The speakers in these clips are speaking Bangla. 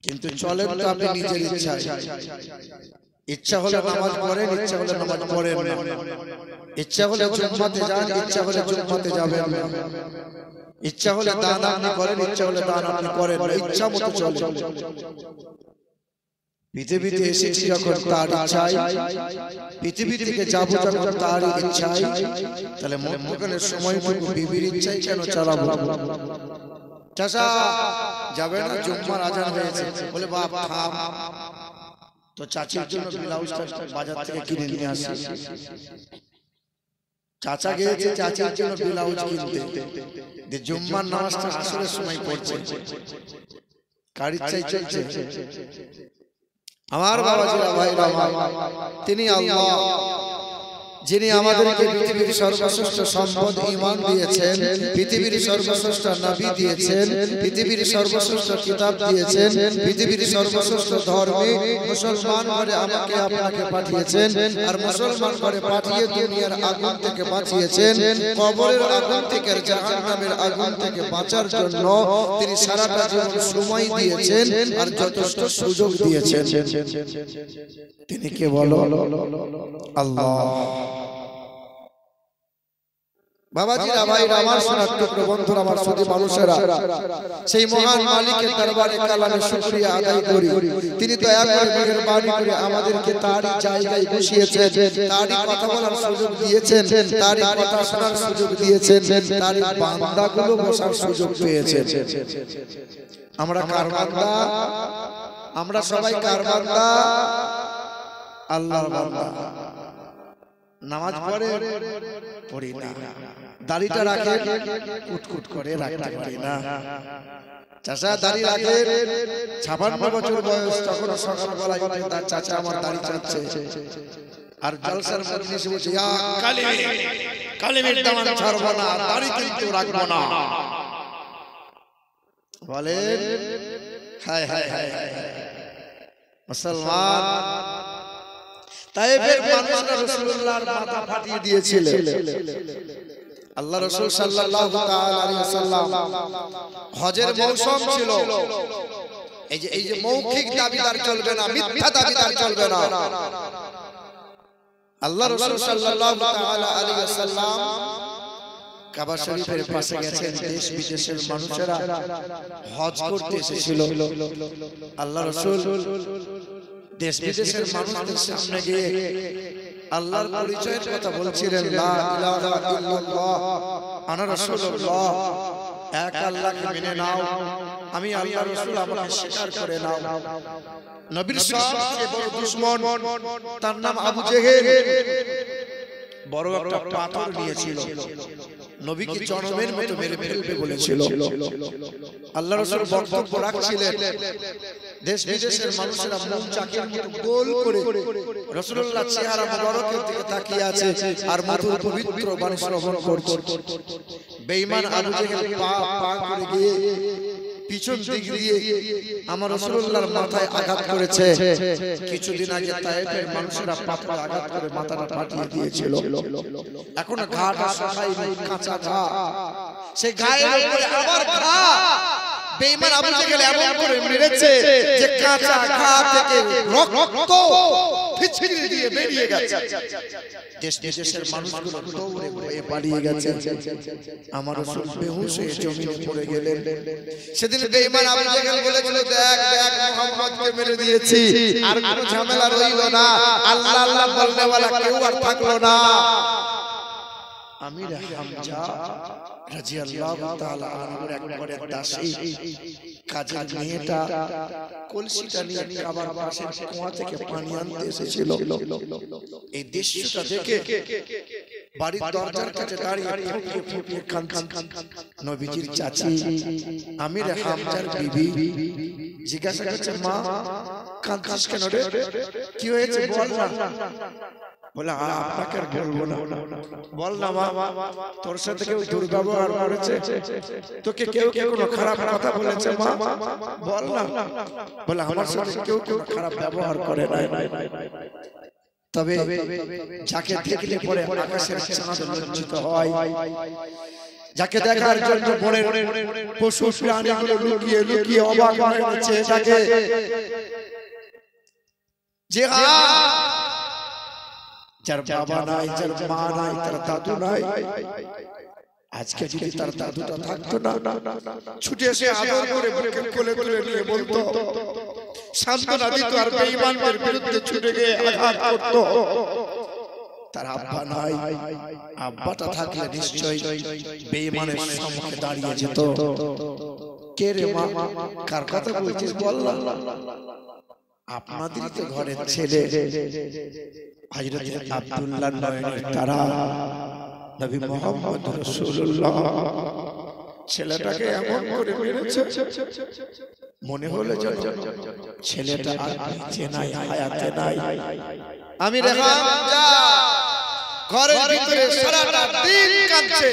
কিন্তু চলেন তো আপনি নিজের ইচ্ছায়। ইচ্ছা হলে নামাজ পড়েন, ইচ্ছা হলে নামাজ পড়েন না, ইচ্ছা হলে জুম্মাতে যান, ইচ্ছা হলে জুম্মাতে যাবেন না, ইচ্ছা হলে দান আপনি করেন, ইচ্ছা হলে দান আপনি করেন না, ইচ্ছা মতো চলেন। পৃথিবীতে এসেছি যখন তার ইচ্ছায়, পৃথিবী থেকে যাবো যখন তার ইচ্ছায়, তাহলে মধ্যখানের সময়টুকু বিবির ইচ্ছায় কেন চালাবো? চাচা যাবে না, জুম্মার আজান হয়েছে, বলে বাপ থাম তো, চাচির জন্য ব্লাউজটা বাজার থেকে কিনে নিয়ে আসি। চাচা গিয়েছে চাচির জন্য ব্লাউজ কিনতে, জুম্মার নামাজটা আসরের সময় পড়ছে, কার ইচ্ছায় চলছে? আমার বাবাজিরা ভাইরা, তিনি আল্লাহ, যিনি আমাদেরকে পৃথিবীর সর্বশ্রেষ্ঠ সম্পদ ঈমান দিয়েছেন, পৃথিবীর সর্বশ্রেষ্ঠ নবী দিয়েছেন, পৃথিবীর সর্বশ্রেষ্ঠ কিতাব দিয়েছেন, পৃথিবীর সর্বশ্রেষ্ঠ ধর্মে মুসলমান করে আমাকে আপনাকে পাঠিয়েছেন, আর মুসলমান করে পাঠিয়ে দুনিয়ার আগুন থেকে বাঁচিয়েছেন, কবরের আগুন থেকে, জাহান্নামের আগুন থেকে বাঁচার জন্য তিনি সারাটা জীবন সময় দিয়েছেন আর যথেষ্ট সুযোগ দিয়েছেন। তিনি কে বলো? আল্লাহ। বাবাজিরা ভাইরা আমার, সোনার বন্ধুরা আমার, শুধু মানুষেরা, সেই মহান মালিকের দরবারে কালামে শুকরিয়া আদায় করি। তিনি দয়া করে মেহেরবানি করে আমাদেরকে তারই জায়গায় বসিয়েছেন, তারই কথা বলার সুযোগ দিয়েছেন, তারই কথা শোনার সুযোগ দিয়েছেন, তারই বান্দাগুলো বসার সুযোগ পেয়েছেন। আমরা কার বান্দা? আমরা সবাই কার বান্দা? আল্লাহর বান্দা। নামাজ পড়ে পড়ি না, দাড়িটা রাখে কুটকুট করে রাখতে পারি না। চাচা দাড়ি রাখে, 56 বছর বয়স, তখন সকালবেলায় তার চাচা আমার দাড়ি চাচ্ছে, আর জলসার মজলিসে বসে কালিমের দামান ছাড়বো না, দাড়ি কিন্তু রাখবো না। বলেন হায় হায় হায় মুসলমান। তায়েফের মানুষরা রাসূলুল্লাহর মাথা ফাটিয়ে দিয়েছিলেন। আল্লাহ রাসূল সাল্লাল্লাহু তাআলা আলাইহি ওয়াসাল্লাম, হজের মৌসুম ছিল, এই যে মৌখিক দাবিদার চলবে না, মিথ্যা দাবিদার চলবে না। আল্লাহ রাসূল সাল্লাল্লাহু তাআলা আলাইহি ওয়াসাল্লাম কাবা শরীফের পাশে গেছেন, দেশ বিদেশের মানুষেরা হজ করতে এসেছিল। আল্লাহ রাসূল দেশ বিদেশের মানুষদের সামনে গিয়ে আল্লাহর পরিচয়ের কথা বলছিলেন, লা ইলাহা ইল্লাল্লাহ আনা রাসূলুল্লাহ, এক আল্লাহকে মেনে নাও, আমি আল্লাহর রাসূল, আমাকে স্বীকার করে নাও। নবীর সবচেয়ে বড় দুশমন, তার নাম আবু জেহেল, বড় একটা পাথর নিয়েছিল, নবীকে জনমের মতো মেরে ফেলবে বলেছিল। আল্লাহর রাসূল বক্তব্য রাখছিলেন, দেশ বিদেশের মানুষেরা মুখ চাকের মতো গোল করে রাসূলুল্লাহর চেহারা মুবারকের দিকে তাকিয়ে আছে আর মধুর পবিত্র বাণী শ্রবণ করছে। বেঈমান আবু জেহেল পা করে গিয়ে পিছন দিক দিয়ে আমার রাসূলুল্লাহর মাথায় আঘাত করেছে। কিছুদিন আগে তায়েফের মানুষেরা পাথরে আঘাত করে মাথাটা ফাটিয়ে দিয়েছিল, এখন ঘাটা শুকায়নি, কাঁচা ঘা, সেই গায়ের উপরে আবার ঘা। বেঈমান আবু জেহেল এমন করে মেরেছে যে কাঁচা ঘা থেকে রক্ত ফিচকিরি দিয়ে বেরিয়ে গেছে। দেশ বিদেশের মানুষগুলো দৌড়ে ভয়ে পালিয়ে গেছে। আমার রাসূল বেহুশ হয়ে জমিনে পড়ে গেলেন। সেদিন বেঈমান আবু জেহেল বলেছিল, দেখ দেখ, মুহাম্মদকে মেরে দিয়েছি, আর কোনো ঝামেলা রইল না, আল্লাহ আল্লাহ বলনেওয়ালা কেউ আর থাকলো না। আমির হামজা রাদিয়াল্লাহু তাআলা আনহুর একবারে দাসী কাজের মেয়েটা কলসিটা নিয়ে কাবার পাশের কুয়া থেকে পানি আনতে এসেছিল। এই দৃশ্যটা দেখে বাড়ির দরজার কাছে দাঁড়িয়ে ফুপিয়ে ফুপিয়ে কাঁদছেন নবীজির চাচি আমির হামজার বিবি। জিজ্ঞাসা করছে, মা কাঁদছিস কেন রে, কি হয়েছে বল না। বলে, আপনাকে আর বলবো না, বল না মা, তোর সাথে কেউ দুর্ব্যবহার করেছে, তোকে কেউ কেউ কোনো খারাপ কথা বলেছে মা, বল না। বলে, আমার সাথে কেউ কেউ খারাপ ব্যবহার করে নাই। তবে যাকে দেখলে পরে আকাশের চাঁদ লজ্জিত হয়, যাকে দেখার জন্য বনের পশু প্রাণীগুলো লুকিয়ে লুকিয়ে অবাক হয়ে যাচ্ছে, যাকে যে যার বাবা নাই, যার মা নাই, তার দাদু নাই, আজকে যদি তার দাদুটা থাকতো না, ছুটে এসে আদর করে বুকে কোলে কোলে নিয়ে বলতো, সান্ত্বনা দিত, আর বেঈমানদের বিরুদ্ধে ছুটে গিয়ে আঘাত করতো। তার আব্বা নাই, আব্বাটা থাকলে নিশ্চয়ই বেঈমানের সম্মুখে দাঁড়িয়ে যেত। কে রে মা, কার কথা বলছিস বল না? আপনাদেরই তো ঘরের ছেলে হযরত আব্দুল্লাহ নয়নের তারা নবী মুহাম্মদ রাসূলুল্লাহ। ছেলেটাকে এমন করে মেরেছে, মনে হলো যেন ছেলেটা আর বেঁচে নাই, হায়াতে নাই। আমি রেহাম যা ঘরের ভিতরে সারাটা দিন কাঁদছে।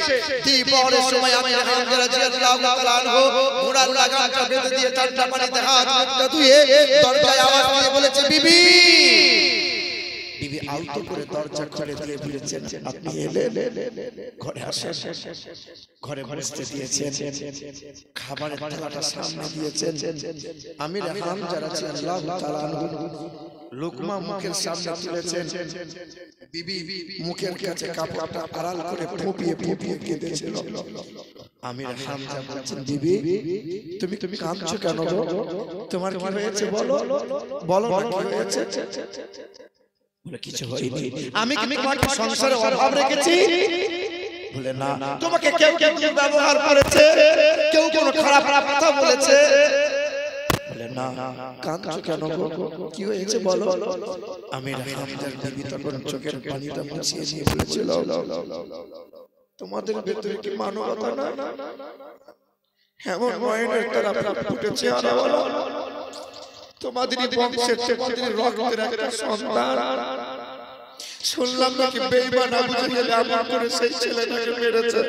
দ্বিপহরের সময় আমি রেহাম রাদিয়াল্লাহু তাআলা আনহু ঘোড়ার লাগামটা বেঁধে দিয়ে ঠান্ডা পানিতে হাত মুখটা ধুয়ে দরজায় আওয়াজ দিয়ে বলেছে, বিবি। বিবি আলতো করে দরজা খুলে দিয়ে বলেছেন, আপনি এলেন, ঘরে আসেন। ঘরে বসতে দিয়েছেন, খাবারের থালাটা সামনে দিয়েছেন। আমি রেহাম রাদিয়াল্লাহু তাআলা আনহু লোকমা মুখের সামনে তুলেছেন। বিবি মুখের কাছে কাপড়টা আড়াল করে ফুপিয়ে ফুপিয়ে কেঁদেছিল। আমি রেহাম বলছেন, বিবি তুমি কাঁদছো কেন গো? তোমার কি হয়েছে বলো, বলো না কি হয়েছে? বলে কিছু হয়নি। আমি কি তোমাকে সংসারে অভাব রেখেছি? বলে না। তোমাকে কেউ কেউ ব্যবহার করেছে, কেউ কোনো খারাপ কথা বলেছে? বলে না। কাঁদছো কেন গো, কি হয়েছে বলো? আমি রেহামদের বিবি তখন চোখের পানিটা মুছিয়ে দিয়ে বলেছিল, তোমাদের ভেতরে কি মানবতা না? এমন নয়নের তারা ফুটেছে, তোমাদেরই বংশের, তোমাদেরই রক্তের একটা সন্তান। শুনলাম নাকি বেঈমান আবু জেহেল এমন করে সেই ছেলেটাকে মেরেছে।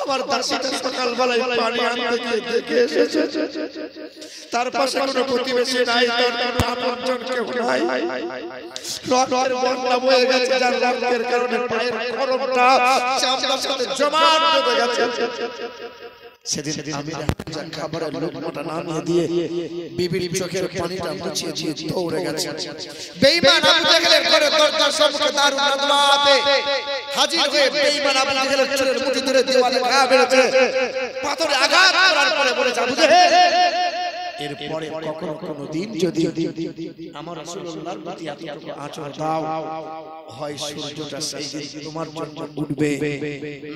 আমার দাসীটা সকালবেলায় পানি আনতে গিয়ে দেখে এসেছে, তার পাশে কোনো প্রতিবেশী নাই, তার কোনো আপনজন কেউ নাই। রক্তের বন্যা বয়ে গেছে, যার রক্তের কারণে পায়ের খড়মটা চামড়ার সাথে জমাট বেঁধে গেছে। সেদিন আমি খাবারের লোকমাটা নামিয়ে দিয়ে বিবির চোখের পানিটা মুছিয়ে দিয়ে দৌড়ে গেছে। বেঈমান আবু জেহেলের ঘরে দরজার সম্মুখে দারুন নাদওয়াতে হাজির হয়ে বেঈমান আবু জেহেলের চোখের মুঠি ধরে দেওয়ালে ঘা বেড়েছে, পাথরে আঘাত করার পরে বলেছে, আবু জেহেল এরপরে কখনো কোনো দিন যদি আমার রাসূলুল্লাহর প্রতি এতটুকু আচরণ দাও, হয় সূর্যটা সেই দিন তোমার জন্য উঠবে,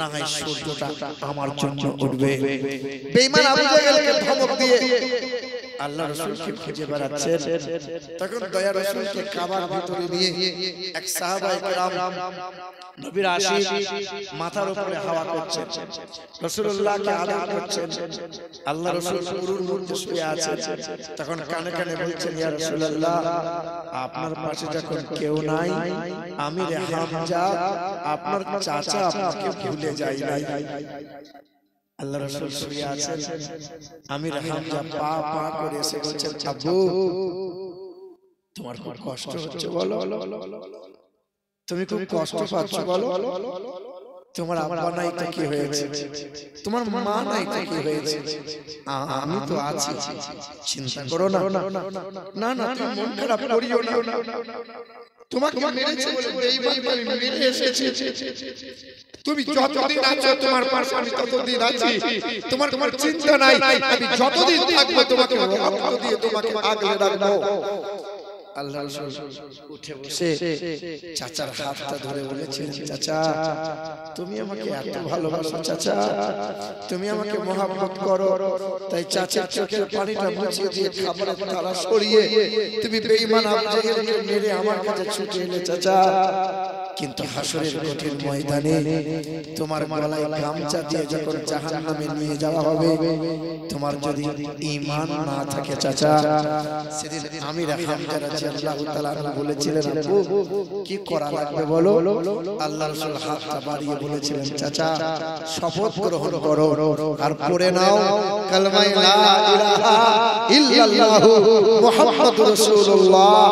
না হয় সূর্যটা আমার জন্য উঠবে। বেঈমান আবু জেহেলকে ধমক দিয়ে আল্লাহ রাসূলকে খুঁজে বেড়াচ্ছেন। তখন দয়া রাসূলকে কাবার ভিতরে নিয়ে এক সাহাবায়ে কেরাম নবীর আশিক মাথার উপরে হাওয়া করছেন, রাসূলুল্লাহকে আদর করছেন। আল্লাহ রাসূল পুরুর মধ্যে শুয়ে আছেন। তখন কানে কানে বলছেন, ইয়া রাসূলুল্লাহ, আপনার পাশে যখন কেউ নাই, আমি রেহাম আপনার চাচা আপনাকে ভুলে যাই নাই। আল্লাহ রাসূল শুয়ে আছেন, আমি রেহাম পা পা করে এসে বলছেন, আব্বু তোমার খুব কষ্ট হচ্ছে বলো, তুমি খুব কষ্ট পাচ্ছ বলো, তোমার আব্বা নাই তো কি হয়েছে, তোমার মা নাই তো কি হয়েছে, আমি তো আছি, চিন্তা করো না। না না, তুমি মন খারাপ করিও না, তোমাকে মেরেছে বলে বেঈমান আমি মেরে এসেছি, তুমি যতদিন আছো তোমার পাশে আমি ততদিন আছি, তোমার চিন্তা নাই, আমি যতদিন থাকবো তোমাকে রক্ত দিয়ে তোমাকে আগলে রাখবো। আল্লাহ রাসূল উঠে বসে চাচার হাতটা ধরে বলেছেন, চাচা তুমি আমাকে এত ভালোবাসো, চাচা তুমি আমাকে মহব্বত করো, তাই চাচার চোখের পানিটা মুছিয়ে দিয়ে খাবারের থালা সরিয়ে তুমি বেঈমান আবু জেহেলকে মেরে আমার কাছে ছুটে এলে চাচা। কিন্তু হাসরের কঠিন ময়দানে তোমার গলায় গামছা দিয়ে যখন জাহান্নামে নিয়ে যাওয়া হবে, তোমার যদি ঈমান না থাকে চাচা, সেদিন আমি রেহাম রাদিয়াল্লাহু তাআলা বলেছিলেন, আপু কি করা লাগবে বলো? আল্লাহ রাসূল হাতটা বাড়িয়ে বলেছিলেন, চাচা শপথ গ্রহণ করো আর পড়ে নাও কালেমা লা ইলাহা ইল্লাল্লাহু মুহাম্মাদুর রাসূলুল্লাহ।